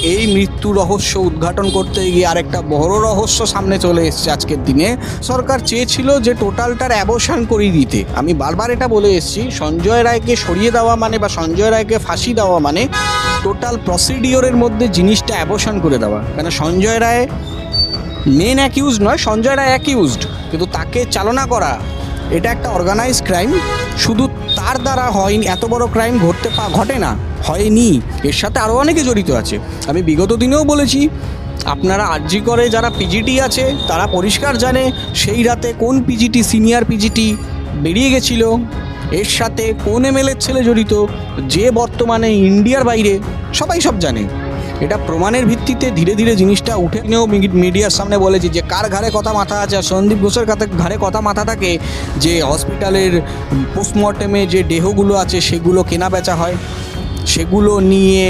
এই মৃত্যু রহস্য উদ্ঘাটন করতে গিয়ে আরেকটা বড় রহস্য সামনে চলে এসেছে আজকের দিনে। সরকার চেয়েছিল যে টোটালটার অ্যাবসান করিয়ে দিতে। আমি বারবার এটা বলে এসেছি, সঞ্জয় রায়কে সরিয়ে দেওয়া মানে বা সঞ্জয় রায়কে ফাঁসি দেওয়া মানে টোটাল প্রসিডিওরের মধ্যে জিনিসটা অ্যাবসান করে দেওয়া। কেন সঞ্জয় রায় মেন অ্যাকিউজ নয়, সঞ্জয় রায় অ্যাকিউজড, কিন্তু তাকে চালনা করা এটা একটা অর্গানাইজ ক্রাইম। শুধু তার দ্বারা হয়নি, এত বড় ক্রাইম ঘটে না, হয়নি, এর সাথে আরও অনেকে জড়িত আছে। আমি বিগত দিনেও বলেছি, আপনারা আরজি করে যারা পিজিটি আছে তারা পরিষ্কার জানে সেই রাতে কোন পিজিটি, সিনিয়র পিজিটি বেরিয়ে গেছিল, এর সাথে কোন এমএলএর ছেলে জড়িত, যে বর্তমানে ইন্ডিয়ার বাইরে, সবাই সব জানে। এটা প্রমাণের ভিত্তিতে ধীরে ধীরে জিনিসটা উঠে নিয়েও মিডিয়ার সামনে বলেছি যে কার ঘাড়ে কথা মাথা আছে। আর সন্দীপ ঘোষের ঘাড়ে কথা মাথা থাকে যে হসপিটালের পোস্টমর্টেমে যে দেহগুলো আছে সেগুলো কেনা বেচা হয়, সেগুলো নিয়ে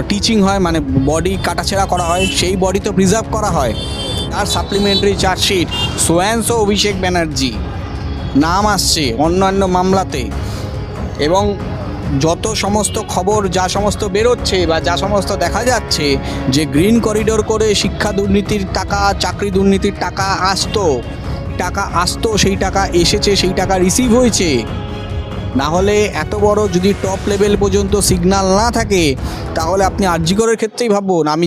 টিচিং হয়, মানে বডি কাটাছেঁড়া করা হয়, সেই বডি তো প্রিজার্ভ করা হয়। তার সাপ্লিমেন্টারি চার্জশিট সোয়ানসো অভিষেক ব্যানার্জি নাম আসছে অন্যান্য মামলাতে, এবং যত সমস্ত খবর যা সমস্ত বেরোচ্ছে বা যা সমস্ত দেখা যাচ্ছে যে গ্রিন করিডোর করে শিক্ষা দুর্নীতির টাকা, চাকরি দুর্নীতির টাকা আসতো, সেই টাকা এসেছে, সেই টাকা রিসিভ হয়েছে। না হলে এত বড় যদি টপ লেভেল পর্যন্ত সিগন্যাল না থাকে তাহলে আপনি আরজি করের ক্ষেত্রেই ভাবুন, আমি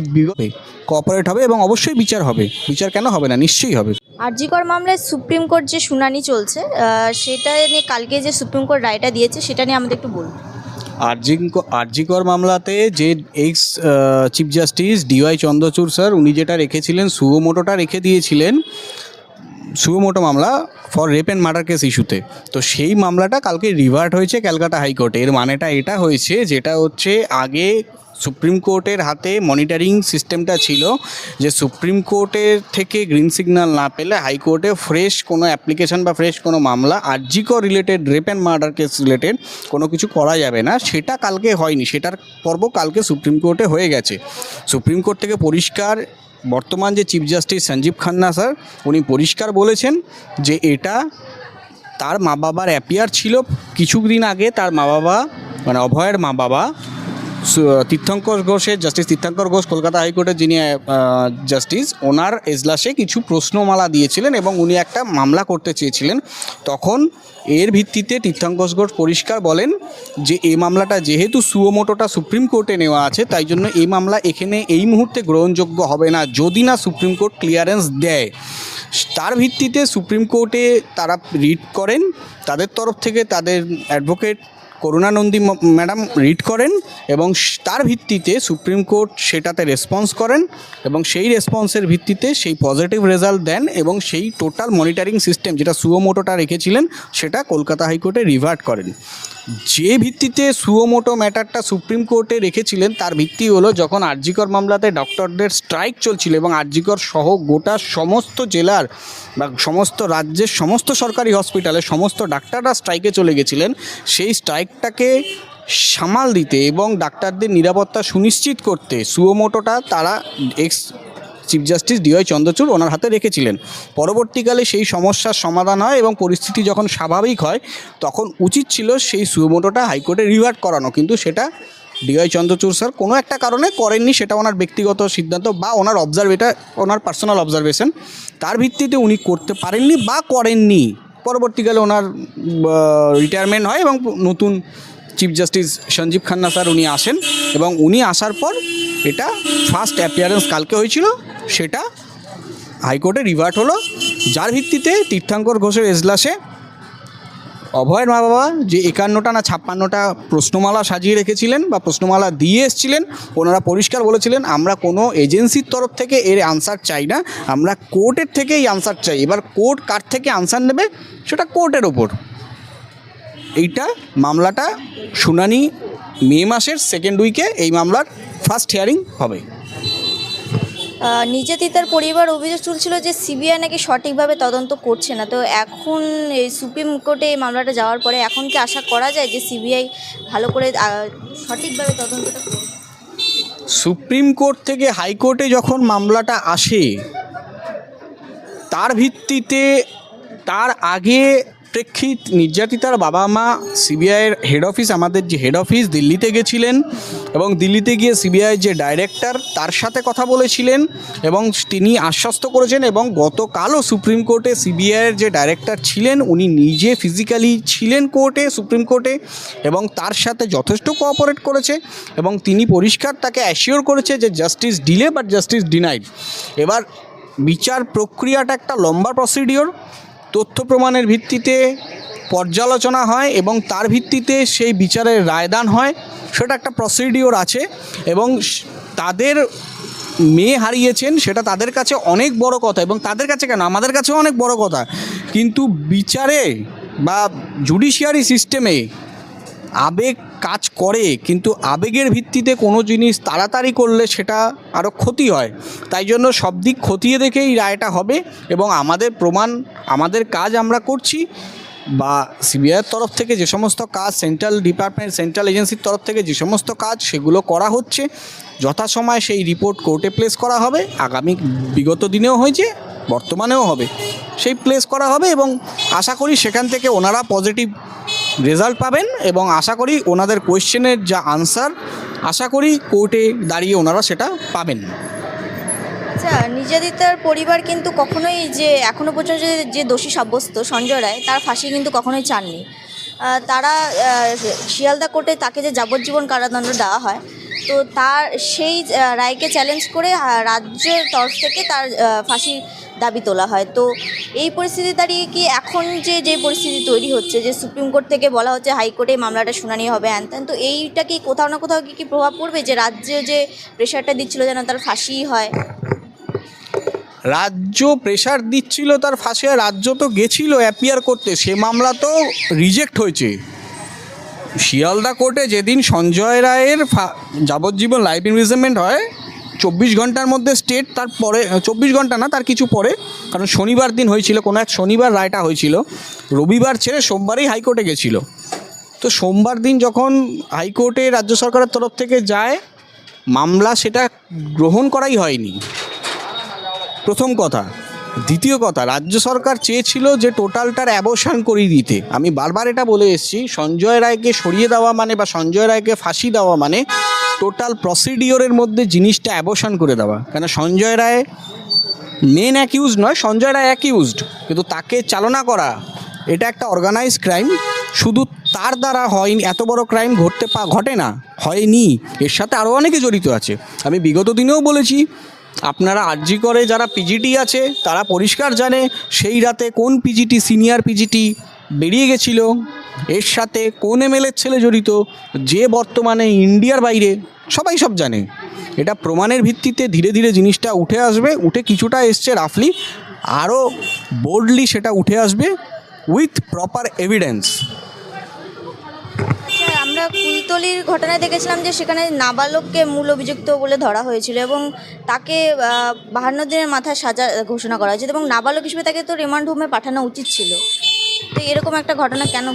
কোঅপারেট হবে এবং অবশ্যই বিচার হবে। বিচার কেন হবে না, নিশ্চয়ই হবে। আরজি কর মামলায় সুপ্রিম কোর্ট যে শুনানি চলছে সেটা নিয়ে কালকে যে সুপ্রিম কোর্ট রায়টা দিয়েছে সেটা নিয়ে আমাদের একটু বলুন। আরজি কর মামলাতে যে ex chief justice dy Chandrachud sir উনি যেটা রেখেছিলেন, সুমোটোটা রেখে দিয়েছিলেন, সুমোটো মামলা for rape and murder case ইস্যুতে। তো সেই মামলাটা কালকে রিভার্ট হয়েছে ক্যালকাটা হাইকোর্টে। এর মানেটা এটা হয়েছে, যেটা হচ্ছে আগে সুপ্রিম কোর্টের হাতে মনিটরিং সিস্টেমটা ছিল যে সুপ্রিম কোর্টের থেকে গ্রিন সিগন্যাল না পেলে হাইকোর্টে ফ্রেশ কোনো অ্যাপ্লিকেশন বা ফ্রেশ কোনো মামলা আরজি কর related, rape and murder case related কোনো কিছু করা যাবে না। সেটা কালকে হয়নি, সেটার পর্ব কালকে সুপ্রিম কোর্টে হয়ে গেছে। সুপ্রিম কোর্ট থেকে পরিষ্কার বর্তমান যে chief justice Sanjiv Khanna sir উনি পরিষ্কার বলেছেন যে এটা তার মা বাবার অ্যাপিয়ার ছিল কিছুদিন আগে। তার মা বাবা মানে অভয়ের মা বাবা তীর্থঙ্কর ঘোষের, জাস্টিস তীর্থঙ্কর ঘোষ কলকাতা হাইকোর্টের যিনি জাস্টিস, ওনার এজলাসে কিছু প্রশ্নমালা দিয়েছিলেন এবং উনি একটা মামলা করতে চেয়েছিলেন। তখন এর ভিত্তিতে তীর্থঙ্কর ঘোষ পরিষ্কার বলেন যে এই মামলাটা যেহেতু সুমোটোটা সুপ্রিম কোর্টে নেওয়া আছে তাই জন্য এই মামলা এখানে এই মুহূর্তে গ্রহণযোগ্য হবে না যদি না সুপ্রিম কোর্ট ক্লিয়ারেন্স দেয়। তার ভিত্তিতে সুপ্রিম কোর্টে তারা রিট করেন, তাদের তরফ থেকে তাদের অ্যাডভোকেট করুণা নন্দী ম্যাডাম রিট করেন এবং তার ভিত্তিতে সুপ্রিম কোর্ট সেটাতে রেসপন্স করেন এবং সেই রেসপন্সের ভিত্তিতে সেই পজিটিভ রেজাল্ট দেন এবং সেই টোটাল মনিটরিং সিস্টেম যেটা সুমোটোটা রেখেছিলেন সেটা কলকাতা হাইকোর্টে রিভার্ট করেন। যে ভিত্তিতে সুমোটো ম্যাটারটা সুপ্রিম কোর্টে রেখেছিলেন তার ভিত্তি হলো যখন আরজি কর মামলাতে ডক্টরদের স্ট্রাইক চলছিল এবং আরজি কর সহ গোটা সমস্ত জেলার বা সমস্ত রাজ্যের সমস্ত সরকারি হসপিটালে সমস্ত ডাক্তাররা স্ট্রাইকে চলে গেছিলেন, সেই স্ট্রাইকটাকে সামাল দিতে এবং ডাক্তারদের নিরাপত্তা সুনিশ্চিত করতে সুমোটোটা তারা ex chief justice dy Chandrachud ওনার হাতে রেখেছিলেন। পরবর্তীকালে সেই সমস্যার সমাধান হয় এবং পরিস্থিতি যখন স্বাভাবিক হয় তখন উচিত ছিল সেই সুমোটোটা হাইকোর্টে রিভার্ট করানো, কিন্তু সেটা ডিওয়াই চন্দ্রচূড় স্যার কোনো একটা কারণে করেননি। সেটা ওনার ব্যক্তিগত সিদ্ধান্ত বা ওনার ওনার পার্সোনাল অবজারভেশন, তার ভিত্তিতে উনি করতে পারেননি বা করেননি। পরবর্তীকালে ওনার রিটায়ারমেন্ট হয় এবং নতুন chief justice Sanjiv Khanna sir উনি আসেন এবং উনি আসার পর এটা ফার্স্ট অ্যাপিয়ারেন্স কালকে হয়েছিল, সেটা হাইকোর্টে রিভার্ট হলো, যার ভিত্তিতে তীর্থঙ্কর ঘোষের এজলাসে অভয়ের মা বাবা যে 51টা না 56টা প্রশ্নমালা সাজিয়ে রেখেছিলেন বা প্রশ্নমালা দিয়ে এসেছিলেন, ওনারা পরিষ্কার বলেছিলেন আমরা কোনো এজেন্সির তরফ থেকে এর আনসার চাই না, আমরা কোর্টের থেকে এই আনসার চাই। এবার কোর্ট কার থেকে আনসার নেবে সেটা কোর্টের ওপর। এইটা মামলাটা শুনানি মে মাসের সেকেন্ড উইকে এই মামলার ফার্স্ট হিয়ারিং হবে। নির্যাতিতার পরিবার অভিযোগ তুলছিল যে সিবিআই নাকি সঠিকভাবে তদন্ত করছে না। তো এখন এই সুপ্রিম কোর্টে এই মামলাটা যাওয়ার পরে এখন কি আশা করা যায় যে সিবিআই ভালো করে সঠিকভাবে তদন্তটা করবে? সুপ্রিম কোর্ট থেকে হাইকোর্টে যখন মামলাটা আসে তার ভিত্তিতে তার আগে প্রেক্ষিত নির্যাতিতার বাবা মা সিবিআইয়ের হেড অফিস, আমাদের যে হেড অফিস দিল্লিতে গেছিলেন এবং দিল্লিতে গিয়ে সিবিআইয়ের যে ডাইরেক্টর তার সাথে কথা বলেছিলেন এবং তিনি আশ্বস্ত করেছেন। এবং গতকালও সুপ্রিম কোর্টে সিবিআইয়ের যে ডাইরেক্টর ছিলেন উনি নিজে ফিজিক্যালি ছিলেন কোর্টে, সুপ্রিম কোর্টে, এবং তার সাথে যথেষ্ট কোঅপারেট করেছে এবং তিনি পরিষ্কার তাকে অ্যাসিওর করেছে যে justice delay but justice denied. এবার বিচার প্রক্রিয়াটা একটা লম্বা প্রসিডিওর, তথ্য প্রমাণের ভিত্তিতে পর্যালোচনা হয় এবং তার ভিত্তিতে সেই বিচারের রায়দান হয়, সেটা একটা প্রসিডিওর আছে। এবং তাদের মেয়ে হারিয়েছেন সেটা তাদের কাছে অনেক বড় কথা, এবং তাদের কাছে কেন, আমাদের কাছেও অনেক বড় কথা। কিন্তু বিচারে বা জুডিশিয়ারি সিস্টেমে আবেগ কাজ করে, কিন্তু আবেগের ভিত্তিতে কোনো জিনিস তাড়াতাড়ি করলে সেটা আরও ক্ষতি হয়। তাই জন্য সব দিক খতিয়ে দেখেই রায়টা হবে এবং আমাদের প্রমাণ, আমাদের কাজ আমরা করছি, বা সিবিআইয়ের তরফ থেকে যে সমস্ত কাজ, সেন্ট্রাল ডিপার্টমেন্ট, সেন্ট্রাল এজেন্সির তরফ থেকে যে সমস্ত কাজ সেগুলো করা হচ্ছে। যথাসময়ে সেই রিপোর্ট কোর্টে প্লেস করা হবে, আগামী বিগত দিনেও হয়েছে, বর্তমানেও হবে, সেই প্লেস করা হবে এবং আশা করি সেখান থেকে ওনারা পজিটিভ রেজাল্ট পাবেন এবং আশা করি ওনাদের কোয়েশ্চেনের যা আনসার আশা করি কোর্টে দাঁড়িয়ে ওনারা সেটা পাবেন। আচ্ছা, নির্যাতিতার পরিবার কিন্তু কখনোই যে এখনও পর্যন্ত যে দোষী সাব্যস্ত সঞ্জয় রায় তার ফাঁসি কিন্তু কখনোই চাননি। তারা শিয়ালদা কোর্টে তাকে যে যাবজ্জীবন কারাদণ্ড দেওয়া হয়, তো তার সেই রায়কে চ্যালেঞ্জ করে রাজ্যের তরফ থেকে তার ফাঁসির দাবি তোলা হয়। তো এই পরিস্থিতি দাঁড়িয়ে কি এখন যে পরিস্থিতি তৈরি হচ্ছে, যে সুপ্রিম কোর্ট থেকে বলা হচ্ছে হাইকোর্টে মামলাটা শুনানি হবে হ্যান, তো এইটা কি কোথাও না কোথাও কি প্রভাব পড়বে যে রাজ্যে যে প্রেশারটা দিচ্ছিল যেন তার ফাঁসিই হয়? রাজ্য প্রেশার দিচ্ছিল তার ফাঁসি, রাজ্য তো গেছিল অ্যাপিয়ার করতে, সে মামলা তো রিজেক্ট হয়েছে। শিয়ালদা কোর্টে যেদিন সঞ্জয় রায়ের যাবজ্জীবন লাইফ ইমপ্রিজনমেন্ট হয়, 24 ঘন্টার মধ্যে স্টেট, তারপরে 24 ঘন্টা না, তার কিছু পরে, কারণ শনিবার দিন হয়েছিল, কোনো এক শনিবার রায়টা হয়েছিল, রবিবার ছেড়ে সোমবারেই হাইকোর্টে গেছিলো। তো সোমবার দিন যখন হাইকোর্টে রাজ্য সরকারের তরফ থেকে যায় মামলা, সেটা গ্রহণ করাই হয়নি, প্রথম কথা। দ্বিতীয় কথা, রাজ্য সরকার চেয়েছিল যে টোটালটার অ্যাবসান করিয়ে দিতে। আমি বারবার এটা বলে এসেছি, সঞ্জয় রায়কে সরিয়ে দেওয়া মানে বা সঞ্জয় রায়কে ফাঁসি দেওয়া মানে টোটাল প্রসিডিওরের মধ্যে জিনিসটা অ্যাবসান করে দেওয়া। কেন, সঞ্জয় রায় মেন অ্যাকিউজড নয়, সঞ্জয় রায় অ্যাকিউজড, কিন্তু তাকে চালনা করা এটা একটা অর্গানাইজড ক্রাইম। শুধু তার দ্বারা হয়নি, এত বড় ক্রাইম ঘটে না, হয়নি, এর সাথে আরও অনেকে জড়িত আছে। আমি বিগত দিনেও বলেছি, আপনারা আরজি করে যারা পিজিটি আছে তারা পরিষ্কার জানে সেই রাতে কোন পিজিটি, সিনিয়র পিজিটি বেরিয়ে গেছিল, এর সাথে কোন এমএলএর ছেলে জড়িত, যে বর্তমানে ইন্ডিয়ার বাইরে, সবাই সব জানে। এটা প্রমাণের ভিত্তিতে ধীরে ধীরে জিনিসটা উঠে আসবে, উঠে কিছুটা এসছে রাফলি, আরও বোল্ডলি সেটা উঠে আসবে উইথ প্রপার এভিডেন্স। আমরা কুলতলির ঘটনায় দেখেছিলাম যে সেখানে নাবালককে মূল অভিযুক্ত বলে ধরা হয়েছিল এবং তাকে 52 দিনের মাথায় সাজা ঘোষণা করা হয়েছে এবং নাবালক হিসেবে তাকে তো রিমান্ড হোমে পাঠানো উচিত ছিল। তো এরকম একটা ঘটনা কেন?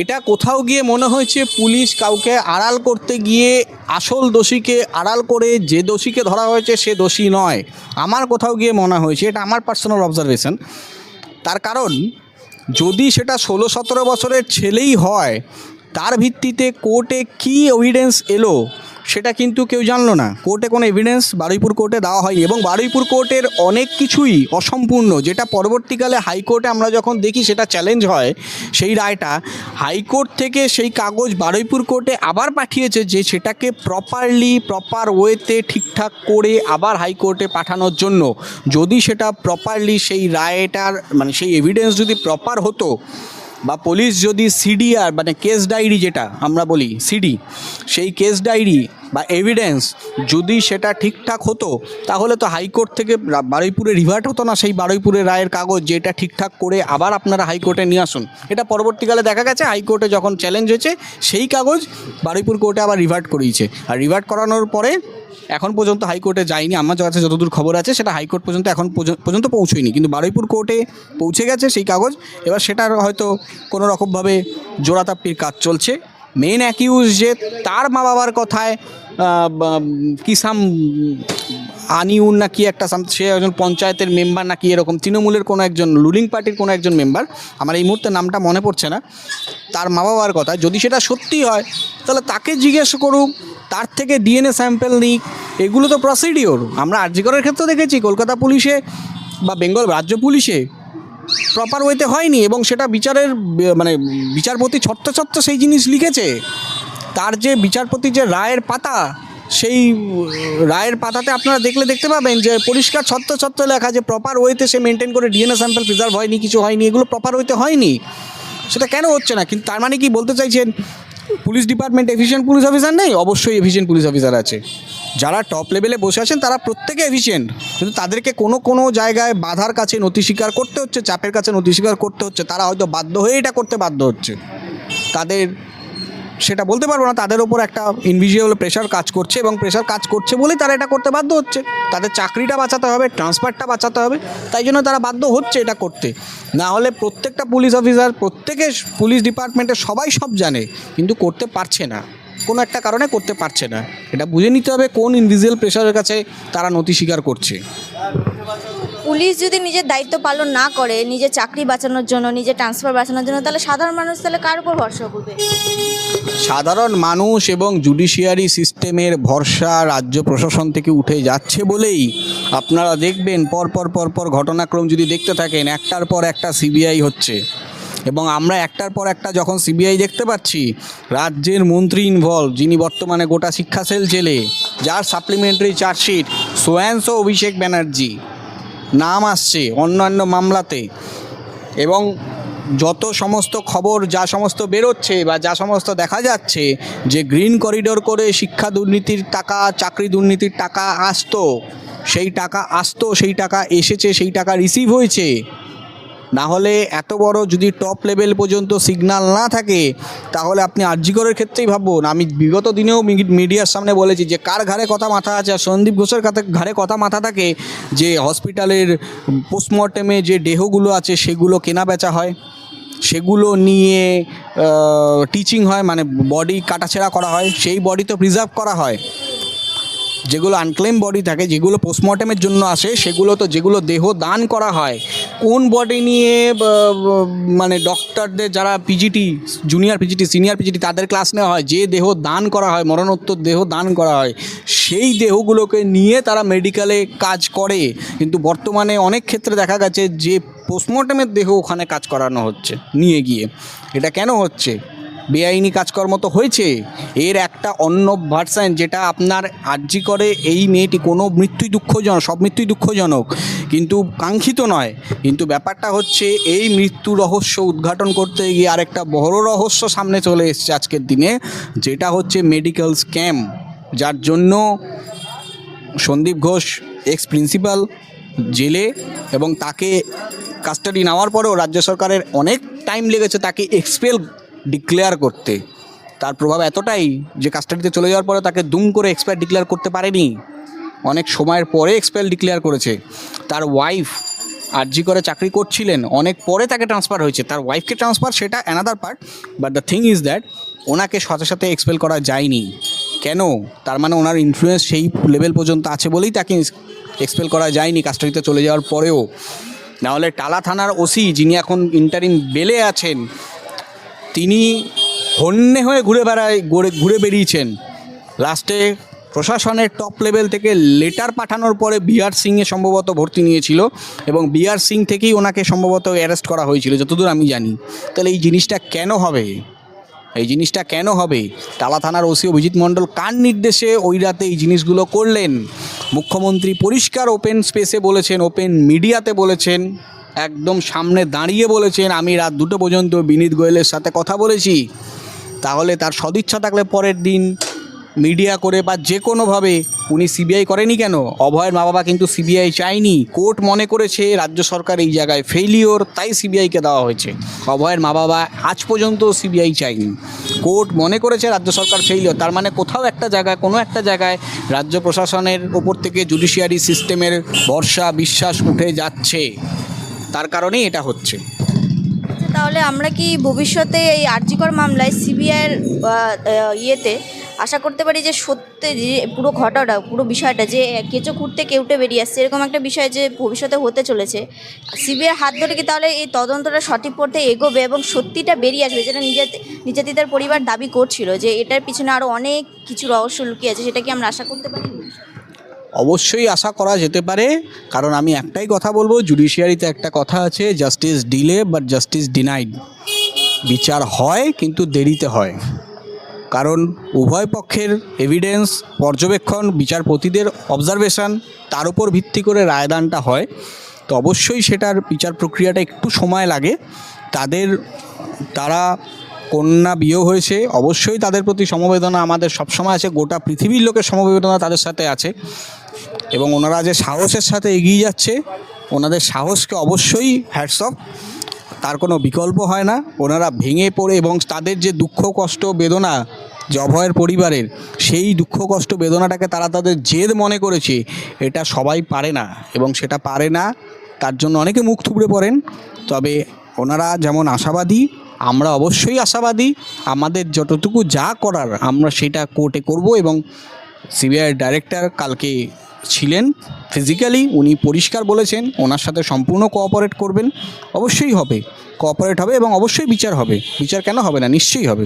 এটা কোথাও গিয়ে মনে হয়েছে পুলিশ কাউকে আড়াল করতে গিয়ে আসল দোষীকে আড়াল করে যে দোষীকে ধরা হয়েছে সে দোষী নয়, আমার কোথাও গিয়ে মনে হয়েছে, এটা আমার পার্সোনাল অবজারভেশন। তার কারণ যদি সেটা 16-17 বছরের ছেলেই হয়, তার ভিত্তিতে কোর্টে কী এভিডেন্স এলো সেটা কিন্তু কেউ জানলো না। কোর্টে কোনো এভিডেন্স বারুইপুর কোর্টে দেওয়া হয়নি এবং বারুইপুর কোর্টের অনেক কিছুই অসম্পূর্ণ, যেটা পরবর্তীকালে হাইকোর্টে আমরা যখন দেখি সেটা চ্যালেঞ্জ হয়। সেই রায়টা হাইকোর্ট থেকে সেই কাগজ বারুইপুর কোর্টে আবার পাঠিয়েছে যে সেটাকে প্রপার ওয়েতে ঠিকঠাক করে আবার হাইকোর্টে পাঠানোর জন্য। যদি সেটা প্রপারলি সেই রায়টার মানে সেই এভিডেন্স যদি প্রপার হতো, বা পুলিশ যদি সিডিআর মানে কেস ডায়েরি যেটা আমরা বলি সিডি, সেই কেস ডায়েরি বা এভিডেন্স যদি সেটা ঠিকঠাক হতো, তাহলে তো হাইকোর্ট থেকে বারুইপুরে রিভার্ট হতো না সেই বারুইপুরের রায়ের কাগজ, যেটা ঠিকঠাক করে আবার আপনারা হাইকোর্টে নিয়ে আসুন। এটা পরবর্তীকালে দেখা গেছে হাইকোর্টে যখন চ্যালেঞ্জ হয়েছে সেই কাগজ বারুইপুর কোর্টে আবার রিভার্ট করিয়েছে, আর রিভার্ট করানোর পরে এখন পর্যন্ত হাইকোর্টে যায়নি। আমার কাছে যতদূর খবর আছে সেটা হাইকোর্ট পর্যন্ত এখন পর্যন্ত পৌঁছয়নি, কিন্তু বারুইপুর কোর্টে পৌঁছে গেছে সেই কাগজ। এবার সেটার হয়তো কোনো রকমভাবে জোড়াতাপ্পির কাজ চলছে। মেন অ্যাকিউজ যে তার মা বাবার কথায় আনিউন না কি একটা সে একজন পঞ্চায়েতের মেম্বার না কি এরকম, তৃণমূলের কোনো একজন রুলিং পার্টির কোনো একজন মেম্বার, আমার এই মুহূর্তে নামটা মনে পড়ছে না, তার মা বাবার কথা যদি সেটা সত্যি হয় তাহলে তাকে জিজ্ঞেস করুক, তার থেকে ডিএনএ স্যাম্পেল নিক। এগুলো তো প্রসিডিওর আমরা আরজি করের ক্ষেত্রে দেখেছি, কলকাতা পুলিশে বা বেঙ্গল রাজ্য পুলিশে প্রপার ওয়েতে হয়নি, এবং সেটা বিচারের মানে বিচারপতি ছত্র ছত্র সেই জিনিস লিখেছে। তার যে বিচারপতি যে রায়ের পাতা, সেই রায়ের পাতাতে আপনারা দেখতে পাবেন যে পরিষ্কার ছত্র ছত্র লেখা যে প্রপার ওয়েতে সে মেনটেন করে ডিএনএ স্যাম্পল প্রিজার্ভ হয়নি, কিছু হয়নি, এগুলো প্রপার ওয়েতে হয়নি। সেটা কেন হচ্ছে না? কিন্তু তার মানে কি বলতে চাইছেন police department efficient police officer নেই? অবশ্যই এফিশিয়েন্ট পুলিশ অফিসার আছে, যারা টপ লেভেলে বসে আছেন তারা প্রত্যেকে এফিশিয়েন্ট, কিন্তু তাদেরকে কোনো জায়গায় বাধার কাছে নথি স্বীকার করতে হচ্ছে, চাপের কাছে নথি স্বীকার করতে হচ্ছে, তারা হয়তো বাধ্য হয়ে এটা করতে বাধ্য হচ্ছে। তাদের সেটা বলতে পারবো না, তাদের ওপর একটা ইনভিজিবল প্রেশার কাজ করছে, এবং প্রেশার কাজ করছে বলেই তারা এটা করতে বাধ্য হচ্ছে। তাদের চাকরিটা বাঁচাতে হবে, ট্রান্সফারটা বাঁচাতে হবে, তাই জন্য তারা বাধ্য হচ্ছে এটা করতে। না হলে প্রত্যেকটা পুলিশ অফিসার, প্রত্যেকে পুলিশ ডিপার্টমেন্টে সবাই সব জানে, কিন্তু করতে পারছে না, কোনো একটা কারণে করতে পারছে না। এটা বুঝে নিতে হবে কোন ইনভিজিবল প্রেশারের কাছে তারা নথি স্বীকার করছে। পুলিশ যদি নিজের দায়িত্ব পালন না করে, নিজের চাকরি বাঁচানোর জন্য, নিজের ট্রান্সফার বাঁচানোর জন্য, তাহলে সাধারণ মানুষ তাহলে কার উপর ভরসা করবে? সাধারণ মানুষ এবং জুডিশিয়ারি সিস্টেমের ভরসা রাজ্য প্রশাসন থেকে উঠে যাচ্ছে বলেই আপনারা দেখবেন পরপর ঘটনাক্রম যদি দেখতে থাকেন, একটার পর একটা সিবিআই হচ্ছে, এবং আমরা একটার পর একটা যখন সিবিআই দেখতে পাচ্ছি, রাজ্যের মন্ত্রী ইনভলভ, যিনি বর্তমানে গোটা শিক্ষা সেল জেলে, যার সাপ্লিমেন্টারি চার্জশিট সোয়াংস অভিষেক ব্যানার্জি নাম আসছে অন্যান্য মামলাতে, এবং যত সমস্ত খবর যা সমস্ত বেরোচ্ছে বা যা সমস্ত দেখা যাচ্ছে যে গ্রিন করিডোর করে শিক্ষা দুর্নীতির টাকা, চাকরি দুর্নীতির টাকা আসতো, সেই টাকা এসেছে, সেই টাকা রিসিভ হয়েছে। না হলে এত বড় যদি টপ লেভেল পর্যন্ত সিগন্যাল না থাকে, তাহলে আপনি আরজি করের ক্ষেত্রেই ভাবুন। আমি বিগত দিনেও মিডিয়ার সামনে বলেছি যে কার ঘাড়ে কথা মাথা আছে, আর সন্দীপ ঘোষের ঘাড়ে কথা মাথা থাকে যে হসপিটালের পোস্টমর্টেমে যে দেহগুলো আছে সেগুলো কেনা বেচা হয়, সেগুলো নিয়ে টিচিং হয়, মানে বডি কাটাছেঁড়া করা হয়, সেই বডি তো প্রিজার্ভ করা হয়। যেগুলো আনক্লেম বডি থাকে, যেগুলো পোস্টমর্টেমের জন্য আসে, সেগুলো তো যেগুলো দেহ দান করা হয়, কোন বডি নিয়ে মানে ডক্টরদের যারা PGT, junior PGT, senior PGT, তাদের ক্লাস নেওয়া হয়, যে দেহ দান করা হয়, মরণোত্তর দেহ দান করা হয়, সেই দেহগুলোকে নিয়ে তারা মেডিকেলে কাজ করে। কিন্তু বর্তমানে অনেক ক্ষেত্রে দেখা গেছে যে পোস্টমর্টেমের দেহ ওখানে কাজ করানো হচ্ছে নিয়ে গিয়ে। এটা কেন হচ্ছে? বেআইনি কাজকর্ম তো হয়েছে। এর একটা অন্য ভার্সান, যেটা আপনার আরজি করে এই মেয়েটি, কোনো মৃত্যুই দুঃখজনক, সব মৃত্যুই দুঃখজনক কিন্তু কাঙ্ক্ষিত নয়, কিন্তু ব্যাপারটা হচ্ছে এই মৃত্যু রহস্য উদ্ঘাটন করতে গিয়ে আরেকটা বড় রহস্য সামনে চলে এসছে আজকের দিনে, যেটা হচ্ছে মেডিকেল স্ক্যাম, যার জন্য সন্দীপ ঘোষ এক্স প্রিন্সিপাল জেলে, এবং তাকে কাস্টাডি নেওয়ার পরেও রাজ্য সরকারের অনেক টাইম লেগেছে তাকে এক্সপেল ডিক্লেয়ার করতে। তার প্রভাব এতটাই যে কাস্টাডিতে চলে যাওয়ার পরে তাকে দুম করে এক্সপায়ার ডিক্লেয়ার করতে পারেনি, অনেক সময়ের পরে এক্সপায়ার ডিক্লেয়ার করেছে। তার ওয়াইফ আরজি করে চাকরি করছিলেন, অনেক পরে তাকে ট্রান্সফার হয়েছে, তার ওয়াইফকে ট্রান্সফার সেটা another part, but the thing is that ওনাকে সাথে সাথে এক্সপেল করা যায়নি। কেন? তার মানে ওনার ইনফ্লুয়েন্স সেই লেভেল পর্যন্ত আছে বলেই তাকে এক্সপেল করা যায়নি কাস্টাডিতে চলে যাওয়ার পরেও। নাহলে টালা থানার ওসি, যিনি এখন ইন্টারিম বেলে আছেন, তিনি হন্যে হয়ে ঘুরে বেরিয়েছেন। লাস্টে প্রশাসনের টপ লেভেল থেকে লেটার পাঠানোর পরে বিআর সিংয়ে সম্ভবত ভর্তি নিয়েছিল, এবং বিআর সিং থেকেই ওনাকে সম্ভবত অ্যারেস্ট করা হয়েছিল যতদূর আমি জানি। তাহলে এই জিনিসটা কেন হবে? টালা থানার ওসি অভিজিৎ মণ্ডল কার নির্দেশে ওই রাতে এই জিনিসগুলো করলেন? মুখ্যমন্ত্রী পরিষ্কার ওপেন স্পেসে বলেছেন, ওপেন মিডিয়াতে বলেছেন, একদম সামনে দাঁড়িয়ে বলেছেন, আমি রাত 2টো পর্যন্ত বিনীত গোয়েলের সাথে কথা বলেছি। তাহলে তার সদিচ্ছা থাকলে পরের দিন মিডিয়া করে বা যে কোনোভাবে উনি সিবিআই করেনি কেন? অভয়ের মা বাবা কিন্তু সিবিআই চায়নি, কোর্ট মনে করেছে রাজ্য সরকার এই জায়গায় ফেইলিওর, তাই সিবিআইকে দেওয়া হয়েছে। অভয়ের মা বাবা আজ পর্যন্ত সিবিআই চায়নি, কোর্ট মনে করেছে রাজ্য সরকার ফেইলিওর। তার মানে কোথাও একটা জায়গায়, কোনো একটা জায়গায় রাজ্য প্রশাসনের ওপর থেকে জুডিশিয়ারি সিস্টেমের ভরসা বিশ্বাস উঠে যাচ্ছে, তার কারণেই এটা হচ্ছে। তাহলে আমরা কি ভবিষ্যতে এই আরজিকর মামলায় সিবিআইয়ের ইয়েতে আশা করতে পারি যে সত্যি যে পুরো ঘটনাটা পুরো বিষয়টা যে কেঁচো খুঁড়তে কেউটে বেরিয়ে আসছে এরকম একটা বিষয় যে ভবিষ্যতে হতে চলেছে, সিবিআই হাত ধরে কি তাহলে এই তদন্তটা সঠিক পথে এগোবে এবং সত্যিটা বেরিয়ে আসবে, যেটা নির্যাতিতার পরিবার দাবি করছিল যে এটার পিছনে আরও অনেক কিছু রহস্য লুকিয়ে আছে, সেটা কি আমরা আশা করতে পারি? অবশ্যই আশা করা যেতে পারে, কারণ আমি একটাই কথা বলবো, জুডিশিয়ারিতে একটা কথা আছে, justice delay but justice denied. বিচার হয় কিন্তু দেরিতে হয়, কারণ উভয় পক্ষের এভিডেন্স, পর্যবেক্ষণ, বিচারপতিদের অবজারভেশন, তার উপর ভিত্তি করে রায়দানটা হয়। তো অবশ্যই সেটার বিচার প্রক্রিয়াটা একটু সময় লাগে। তারা কন্যা বিয়ে হয়েছে, অবশ্যই তাদের প্রতি সমবেদনা আমাদের সবসময় আছে, গোটা পৃথিবীর লোকের সমবেদনা তাদের সাথে আছে, এবং ওনারা যে সাহসের সাথে এগিয়ে যাচ্ছে, ওনাদের সাহসকে অবশ্যই হ্যাটস অফ, তার কোনো বিকল্প হয় না। ওনারা ভেঙে পড়ে এবং তাদের যে দুঃখ কষ্ট বেদনা, যে অভয়ের পরিবারের সেই দুঃখ কষ্ট বেদনাটাকে তারা তাদের জেদ মনে করেছে, এটা সবাই পারে না, এবং সেটা পারে না, তার জন্য অনেকে মুখ থুবড়ে পড়েন। তবে ওনারা যেমন আশাবাদী, আমরা অবশ্যই আশাবাদী, আমাদের যতটুকু যা করার আমরা সেটা কোর্টে করব। এবং সিবিআই ডাইরেক্টর কালকে ছিলেন ফিজিক্যালি, উনি পরিষ্কার বলেছেন ওনার সাথে সম্পূর্ণ কোঅপারেট করবেন। অবশ্যই হবে, কোঅপারেট হবে এবং অবশ্যই বিচার হবে। বিচার কেন হবে না, নিশ্চয়ই হবে।